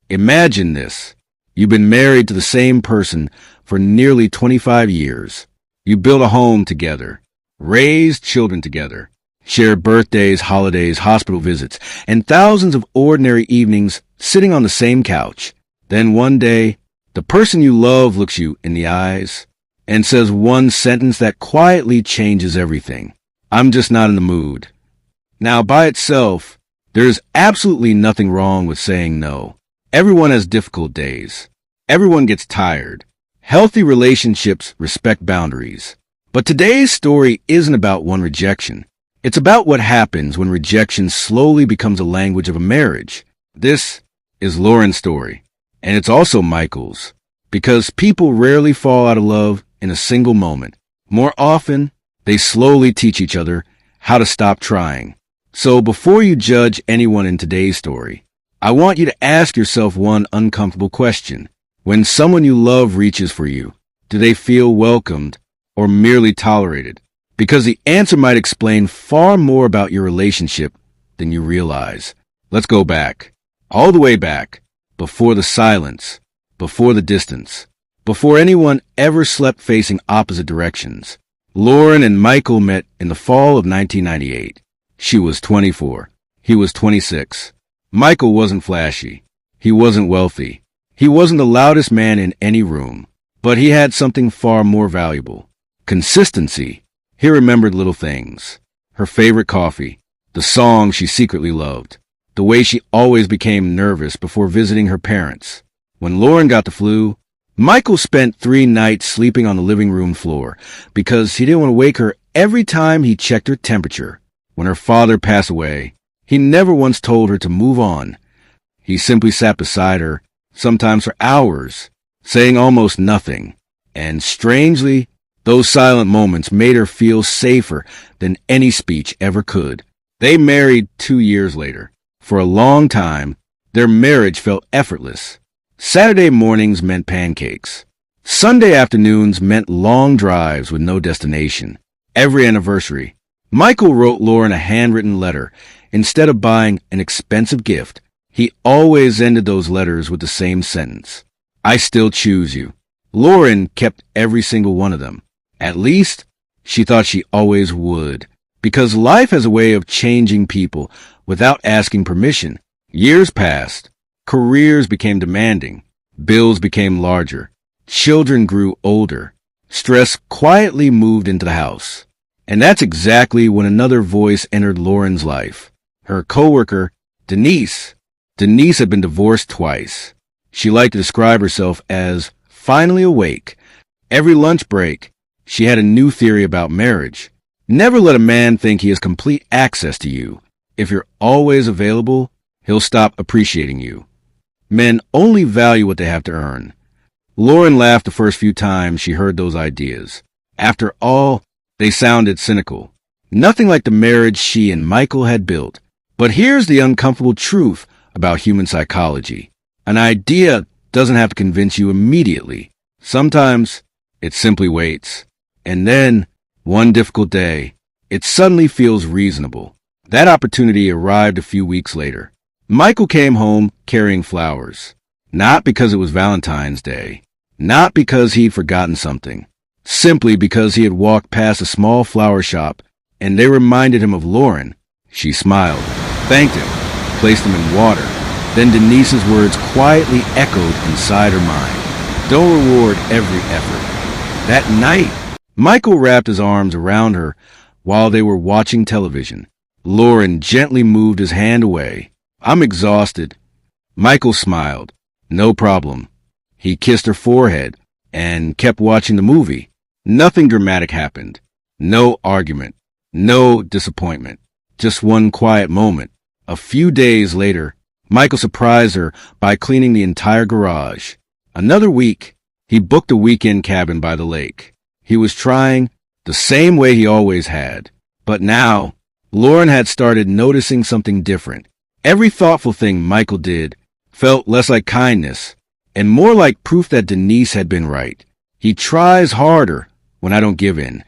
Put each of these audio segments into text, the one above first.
Imagine this. You've been married to the same person for nearly 25 years. You built a home together, raised children together, shared birthdays, holidays, hospital visits, and thousands of ordinary evenings sitting on the same couch. Then one day, the person you love looks you in the eyes and says one sentence that quietly changes everything. I'm just not in the mood. Now, by itself, there is absolutely nothing wrong with saying no. Everyone has difficult days. Everyone gets tired. Healthy relationships respect boundaries. But today's story isn't about one rejection. It's about what happens when rejection slowly becomes a language of a marriage. This is Lauren's story, and it's also Michael's, because people rarely fall out of love in a single moment. More often, they slowly teach each other how to stop trying. So before you judge anyone in today's story, I want you to ask yourself one uncomfortable question. When someone you love reaches for you, do they feel welcomed or merely tolerated? Because the answer might explain far more about your relationship than you realize. Let's go back, all the way back, before the silence, before the distance, before anyone ever slept facing opposite directions. Lauren and Michael met in the fall of 1998. She was 24. He was 26. Michael wasn't flashy. He wasn't wealthy. He wasn't the loudest man in any room. But he had something far more valuable. Consistency. He remembered little things. Her favorite coffee. The song she secretly loved. The way she always became nervous before visiting her parents. When Lauren got the flu, Michael spent 3 nights sleeping on the living room floor because he didn't want to wake her every time he checked her temperature. When her father passed away, he never once told her to move on. He simply sat beside her, sometimes for hours, saying almost nothing. And strangely, those silent moments made her feel safer than any speech ever could. They married 2 years later. For a long time, their marriage felt effortless. Saturday mornings meant pancakes. Sunday afternoons meant long drives with no destination. Every anniversary, Michael wrote Lauren a handwritten letter. Instead of buying an expensive gift, he always ended those letters with the same sentence. I still choose you. Lauren kept every single one of them. At least, she thought she always would. Because life has a way of changing people without asking permission. Years passed. Careers became demanding. Bills became larger. Children grew older. Stress quietly moved into the house. And that's exactly when another voice entered Lauren's life. Her coworker, Denise. Denise had been divorced twice. She liked to describe herself as finally awake. Every lunch break, she had a new theory about marriage. Never let a man think he has complete access to you. If you're always available, he'll stop appreciating you. Men only value what they have to earn. Lauren laughed the first few times she heard those ideas. After all, they sounded cynical. Nothing like the marriage she and Michael had built. But here's the uncomfortable truth about human psychology. An idea doesn't have to convince you immediately. Sometimes it simply waits. And then, one difficult day, it suddenly feels reasonable. That opportunity arrived a few weeks later. Michael came home carrying flowers. Not because it was Valentine's Day. Not because he'd forgotten something. Simply because he had walked past a small flower shop and they reminded him of Lauren. She smiled, thanked him, placed them in water. Then Denise's words quietly echoed inside her mind. Don't reward every effort. That night, Michael wrapped his arms around her while they were watching television. Lauren gently moved his hand away. I'm exhausted. Michael smiled. No problem. He kissed her forehead and kept watching the movie. Nothing dramatic happened. No argument. No disappointment. Just one quiet moment. A few days later, Michael surprised her by cleaning the entire garage. Another week, he booked a weekend cabin by the lake. He was trying the same way he always had. But now, Lauren had started noticing something different. Every thoughtful thing Michael did felt less like kindness and more like proof that Denise had been right. He tries harder when I don't give in.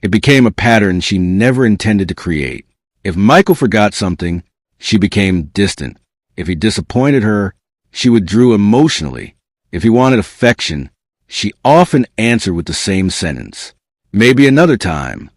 It became a pattern she never intended to create. If Michael forgot something, she became distant. If he disappointed her, she withdrew emotionally. If he wanted affection, she often answered with the same sentence. Maybe another time.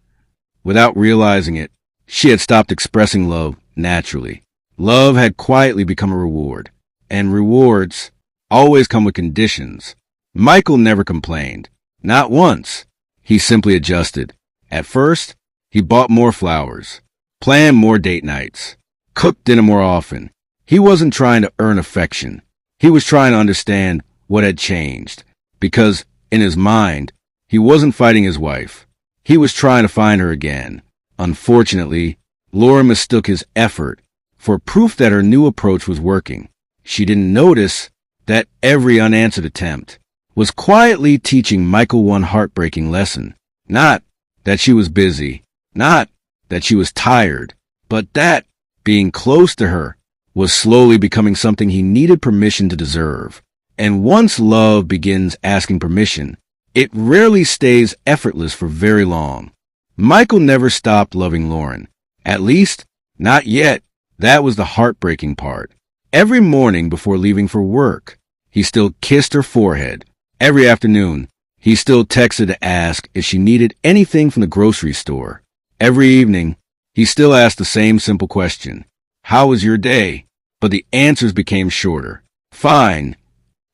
Without realizing it, she had stopped expressing love naturally. Love had quietly become a reward, and rewards always come with conditions. Michael never complained. Not once. He simply adjusted. At first, he bought more flowers, planned more date nights, cooked dinner more often. He wasn't trying to earn affection. He was trying to understand what had changed, because in his mind, he wasn't fighting his wife. He was trying to find her again. Unfortunately, Laura mistook his effort for proof that her new approach was working. She didn't notice that every unanswered attempt was quietly teaching Michael one heartbreaking lesson. Not that she was busy, not that she was tired, but that being close to her was slowly becoming something he needed permission to deserve. And once love begins asking permission, it rarely stays effortless for very long. Michael never stopped loving Lauren. At least, not yet. That was the heartbreaking part. Every morning before leaving for work, he still kissed her forehead. Every afternoon, he still texted to ask if she needed anything from the grocery store. Every evening, he still asked the same simple question. How was your day? But the answers became shorter. Fine.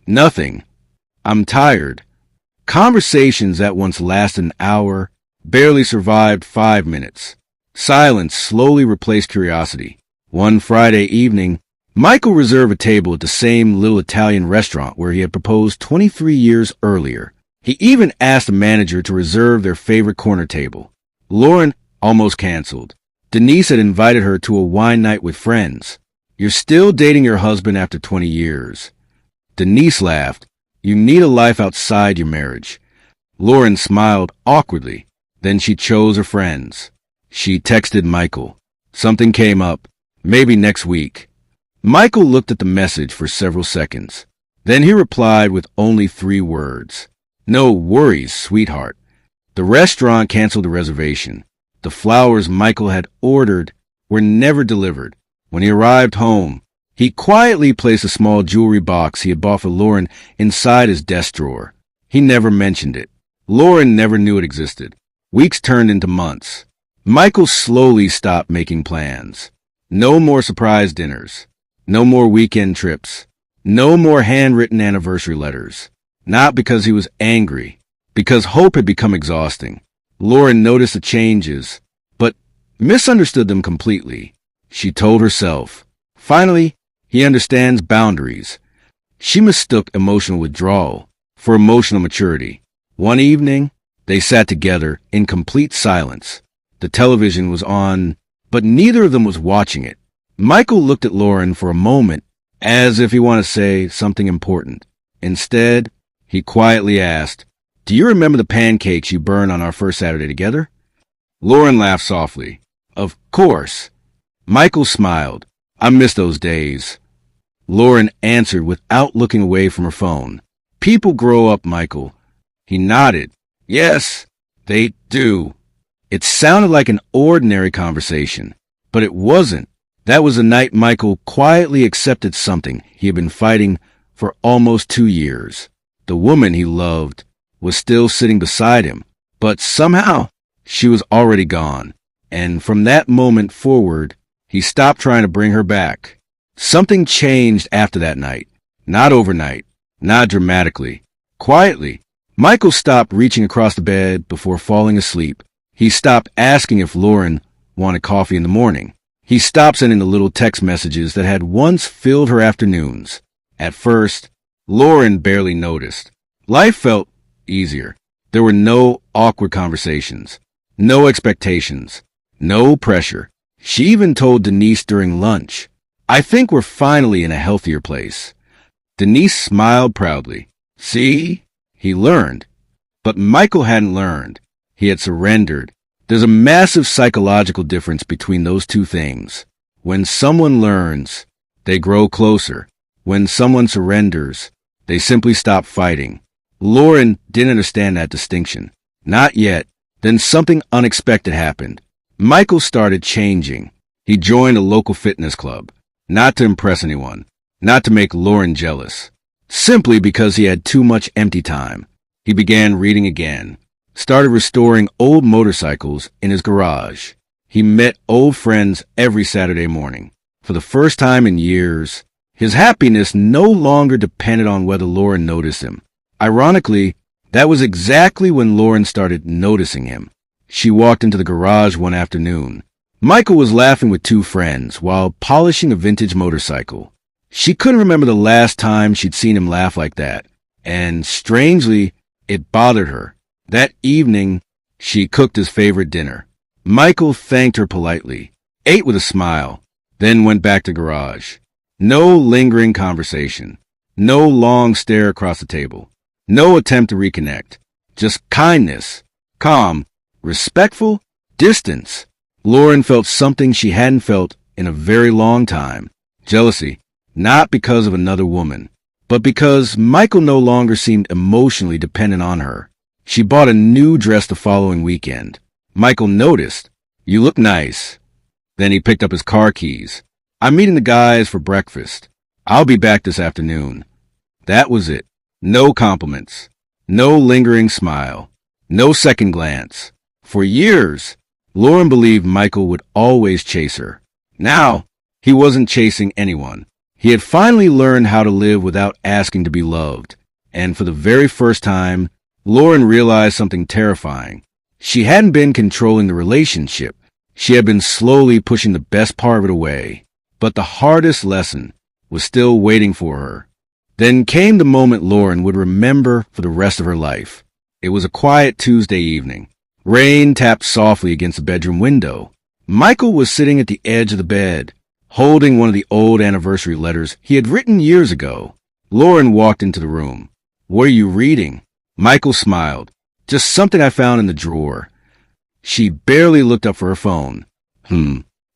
Nothing. I'm tired. Conversations that once lasted an hour barely survived 5 minutes. Silence slowly replaced curiosity. One Friday evening, Michael reserved a table at the same little Italian restaurant where he had proposed 23 years earlier. He even asked the manager to reserve their favorite corner table. Lauren almost canceled. Denise had invited her to a wine night with friends. You're still dating your husband after 20 years. Denise laughed. You need a life outside your marriage. Lauren smiled awkwardly. Then she chose her friends. She texted Michael. Something came up. Maybe next week. Michael looked at the message for several seconds. Then he replied with only 3 words. No worries, sweetheart. The restaurant canceled the reservation. The flowers Michael had ordered were never delivered. When he arrived home, he quietly placed a small jewelry box he had bought for Lauren inside his desk drawer. He never mentioned it. Lauren never knew it existed. Weeks turned into months. Michael slowly stopped making plans. No more surprise dinners. No more weekend trips. No more handwritten anniversary letters. Not because he was angry, because hope had become exhausting. Lauren noticed the changes, but misunderstood them completely. She told herself, finally, he understands boundaries. She mistook emotional withdrawal for emotional maturity. One evening, they sat together in complete silence. The television was on, but neither of them was watching it. Michael looked at Lauren for a moment, as if he wanted to say something important. Instead, he quietly asked, Do you remember the pancakes you burned on our first Saturday together? Lauren laughed softly. Of course. Michael smiled. I miss those days. Lauren answered without looking away from her phone. People grow up, Michael. He nodded. Yes, they do. It sounded like an ordinary conversation, but it wasn't. That was the night Michael quietly accepted something he had been fighting for almost 2 years. The woman he loved was still sitting beside him, but somehow she was already gone. And from that moment forward, he stopped trying to bring her back. Something changed after that night. Not overnight, not dramatically. Quietly, Michael stopped reaching across the bed before falling asleep. He stopped asking if Lauren wanted coffee in the morning. He stopped sending the little text messages that had once filled her afternoons. At first, Lauren barely noticed. Life felt easier. There were no awkward conversations, no expectations, no pressure. She even told Denise during lunch, I think we're finally in a healthier place. Denise smiled proudly. See? He learned. But Michael hadn't learned. He had surrendered. There's a massive psychological difference between those two things. When someone learns, they grow closer. When someone surrenders, they simply stop fighting. Lauren didn't understand that distinction. Not yet. Then something unexpected happened. Michael started changing. He joined a local fitness club, not to impress anyone, not to make Lauren jealous, simply because he had too much empty time. He began reading again, started restoring old motorcycles in his garage. He met old friends every Saturday morning. For the first time in years, his happiness no longer depended on whether Lauren noticed him. Ironically, that was exactly when Lauren started noticing him. She walked into the garage one afternoon. Michael was laughing with two friends while polishing a vintage motorcycle. She couldn't remember the last time she'd seen him laugh like that, and strangely, it bothered her. That evening, she cooked his favorite dinner. Michael thanked her politely, ate with a smile, then went back to the garage. No lingering conversation. No long stare across the table. No attempt to reconnect. Just kindness. Calm. Respectful. Distance. Lauren felt something she hadn't felt in a very long time. Jealousy. Not because of another woman, but because Michael no longer seemed emotionally dependent on her. She bought a new dress the following weekend. Michael noticed. "You look nice." Then he picked up his car keys. "I'm meeting the guys for breakfast. I'll be back this afternoon." That was it. No compliments. No lingering smile. No second glance. For years, Lauren believed Michael would always chase her. Now, he wasn't chasing anyone. He had finally learned how to live without asking to be loved. And for the very first time, Lauren realized something terrifying. She hadn't been controlling the relationship. She had been slowly pushing the best part of it away. But the hardest lesson was still waiting for her. Then came the moment Lauren would remember for the rest of her life. It was a quiet Tuesday evening. Rain tapped softly against the bedroom window. Michael was sitting at the edge of the bed, holding one of the old anniversary letters he had written years ago. Lauren walked into the room. "What are you reading?" Michael smiled. "Just something I found in the drawer." She barely looked up for her phone.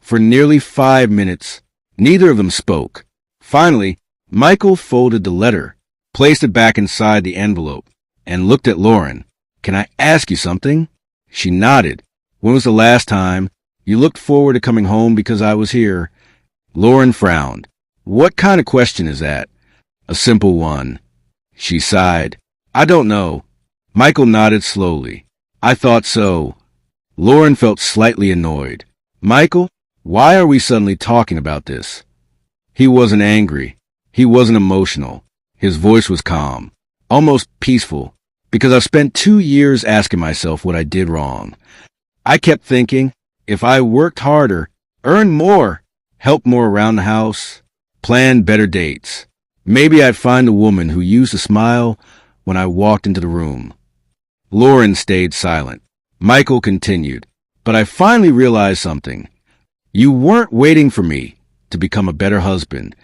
For nearly 5 minutes, neither of them spoke. Finally, Michael folded the letter, placed it back inside the envelope, and looked at Lauren. "Can I ask you something?" She nodded. "When was the last time you looked forward to coming home because I was here?" Lauren frowned. "What kind of question is that?" "A simple one." She sighed. "I don't know." Michael nodded slowly. "I thought so." Lauren felt slightly annoyed. "Michael, why are we suddenly talking about this?" He wasn't angry. He wasn't emotional. His voice was calm, almost peaceful, because I've spent 2 years asking myself what I did wrong. I kept thinking, if I worked harder, earned more, helped more around the house, planned better dates, maybe I'd find a woman who used to smile when I walked into the room. Lauren stayed silent. Michael continued, "But I finally realized something. You weren't waiting for me to become a better husband.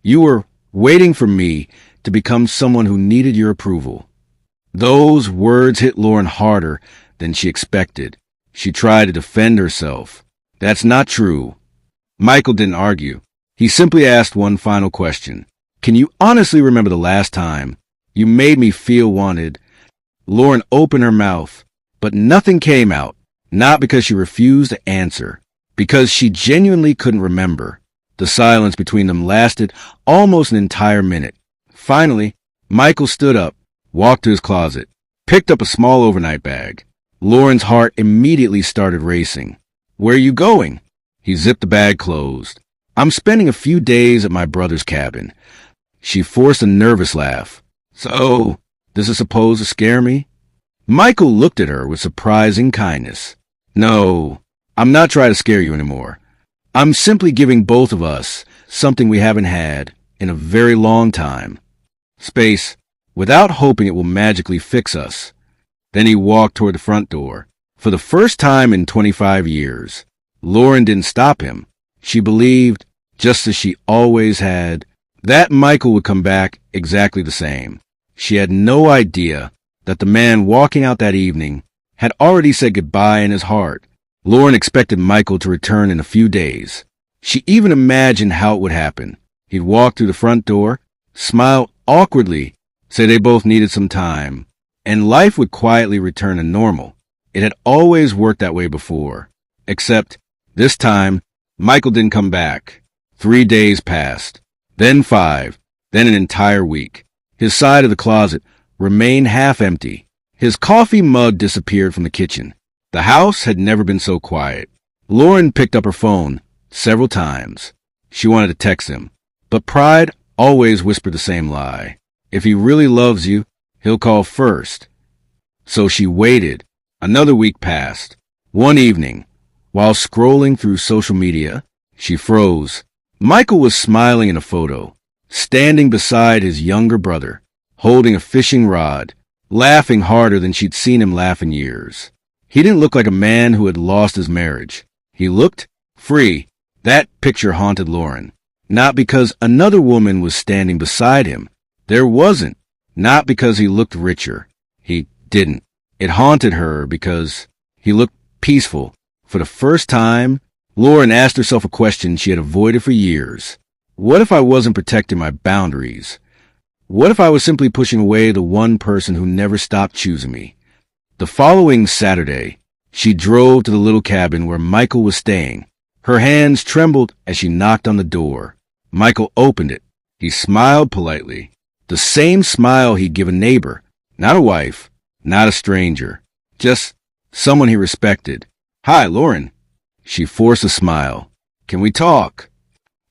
You were waiting for me to become someone who needed your approval." Those words hit Lauren harder than she expected. She tried to defend herself. "That's not true." Michael didn't argue. He simply asked one final question. "Can you honestly remember the last time you made me feel wanted?" Lauren opened her mouth, but nothing came out, not because she refused to answer, because she genuinely couldn't remember. The silence between them lasted almost an entire minute. Finally, Michael stood up, walked to his closet, picked up a small overnight bag. Lauren's heart immediately started racing. "Where are you going?" He zipped the bag closed. "I'm spending a few days at my brother's cabin." She forced a nervous laugh. "So, this is supposed to scare me?" Michael looked at her with surprising kindness. "No, I'm not trying to scare you anymore. I'm simply giving both of us something we haven't had in a very long time. Space, without hoping it will magically fix us." Then he walked toward the front door. For the first time in 25 years, Lauren didn't stop him. She believed, just as she always had, that Michael would come back exactly the same. She had no idea that the man walking out that evening had already said goodbye in his heart. Lauren expected Michael to return in a few days. She even imagined how it would happen. He'd walk through the front door, smile awkwardly, say they both needed some time, and life would quietly return to normal. It had always worked that way before. Except, this time, Michael didn't come back. 3 days passed. then 5, then an entire week. His side of the closet remained half empty. His coffee mug disappeared from the kitchen. The house had never been so quiet. Lauren picked up her phone several times. She wanted to text him, but pride always whispered the same lie. If he really loves you, he'll call first. So she waited. Another week passed. One evening, while scrolling through social media, she froze. Michael was smiling in a photo, standing beside his younger brother, holding a fishing rod, laughing harder than she'd seen him laugh in years. He didn't look like a man who had lost his marriage. He looked free. That picture haunted Lauren. Not because another woman was standing beside him. There wasn't. Not because he looked richer. He didn't. It haunted her because he looked peaceful. For the first time, Lauren asked herself a question she had avoided for years. What if I wasn't protecting my boundaries? What if I was simply pushing away the one person who never stopped choosing me? The following Saturday, she drove to the little cabin where Michael was staying. Her hands trembled as she knocked on the door. Michael opened it. He smiled politely. The same smile he'd give a neighbor. Not a wife, not a stranger. Just someone he respected. "Hi, Lauren." She forced a smile. "Can we talk?"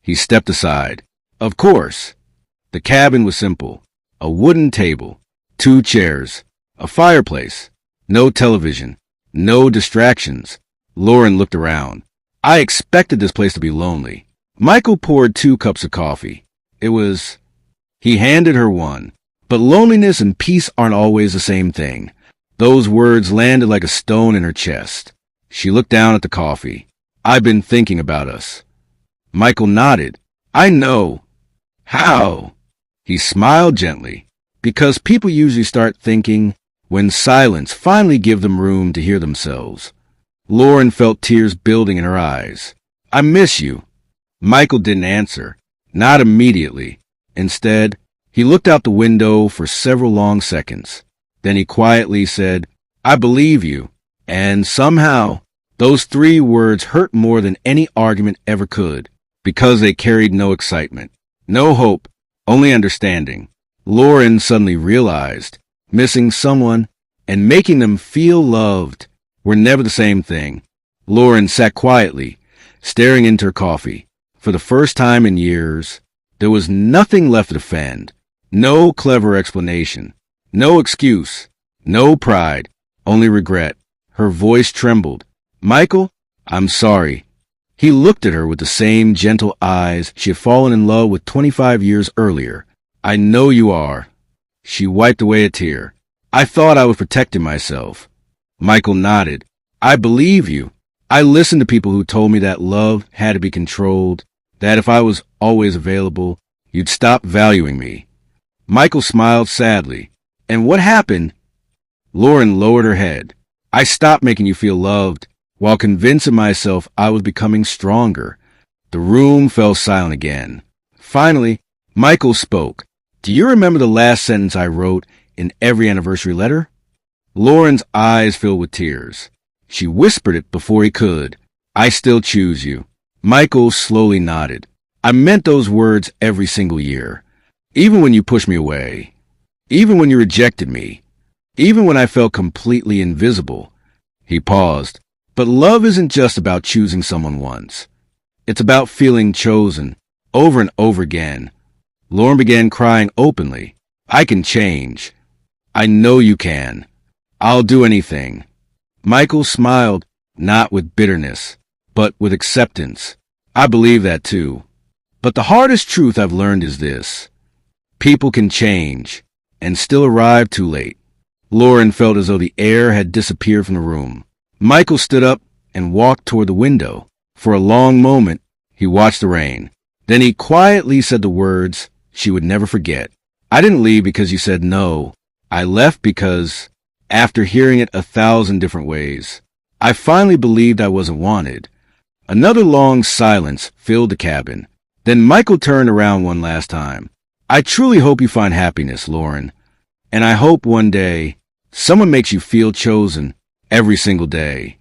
He stepped aside. Of course. The cabin was simple. A wooden table, 2 chairs, a fireplace, no television, no distractions. Lauren looked around. I expected this place to be lonely. Michael poured 2 cups of coffee. He handed her one. But loneliness and peace aren't always the same thing. Those words landed like a stone in her chest. She looked down at the coffee. "I've been thinking about us." Michael nodded. "I know." "How?" He smiled gently. "Because people usually start thinking when silence finally gives them room to hear themselves." Lauren felt tears building in her eyes. "I miss you." Michael didn't answer. Not immediately. Instead, he looked out the window for several long seconds. Then he quietly said, "I believe you." And somehow, those 3 words hurt more than any argument ever could, because they carried no excitement, no hope, only understanding. Lauren suddenly realized missing someone and making them feel loved were never the same thing. Lauren sat quietly, staring into her coffee. For the first time in years, there was nothing left to defend. No clever explanation. No excuse. No pride. Only regret. Her voice trembled. "Michael, I'm sorry." He looked at her with the same gentle eyes she had fallen in love with 25 years earlier. "I know you are." She wiped away a tear. "I thought I was protecting myself." Michael nodded. "I believe you. I listened to people who told me that love had to be controlled, that if I was always available, you'd stop valuing me." Michael smiled sadly. "And what happened?" Lauren lowered her head. "I stopped making you feel loved while convincing myself I was becoming stronger." The room fell silent again. Finally, Michael spoke. "Do you remember the last sentence I wrote in every anniversary letter?" Lauren's eyes filled with tears. She whispered it before he could. "I still choose you." Michael slowly nodded. "I meant those words every single year. Even when you pushed me away. Even when you rejected me. Even when I felt completely invisible." He paused. "But love isn't just about choosing someone once. It's about feeling chosen over and over again." Lauren began crying openly. "I can change. I know you can. I'll do anything." Michael smiled, not with bitterness, but with acceptance. "I believe that too. But the hardest truth I've learned is this. People can change and still arrive too late." Lauren felt as though the air had disappeared from the room. Michael stood up and walked toward the window. For a long moment, he watched the rain. Then he quietly said the words she would never forget. "I didn't leave because you said no. I left because, after hearing it 1,000 different ways, I finally believed I wasn't wanted." Another long silence filled the cabin. Then Michael turned around one last time. "I truly hope you find happiness, Lauren. And I hope one day someone makes you feel chosen every single day."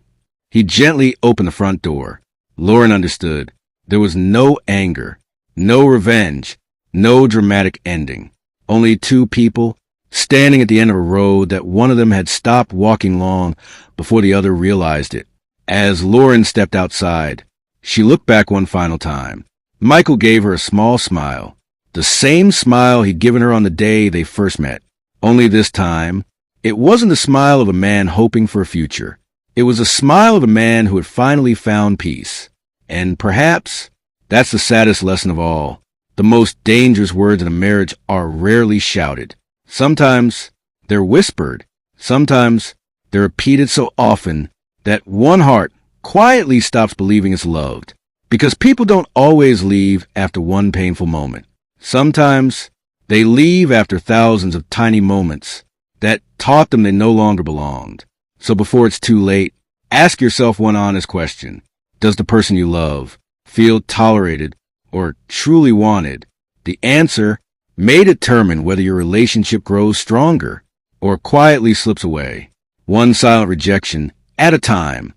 He gently opened the front door. Lauren understood. There was no anger, no revenge, No dramatic ending. Only two people standing at the end of a road that one of them had stopped walking long before the other realized it. As Lauren stepped outside, she looked back one final time. Michael gave her a small smile, the same smile he'd given her on the day they first met. Only this time, it wasn't the smile of a man hoping for a future. It was a smile of a man who had finally found peace. And perhaps that's the saddest lesson of all. The most dangerous words in a marriage are rarely shouted. Sometimes they're whispered. Sometimes they're repeated so often that one heart quietly stops believing it's loved. Because people don't always leave after one painful moment. Sometimes they leave after thousands of tiny moments that taught them they no longer belonged. So before it's too late, ask yourself one honest question. Does the person you love feel tolerated or truly wanted? The answer may determine whether your relationship grows stronger or quietly slips away, one silent rejection at a time.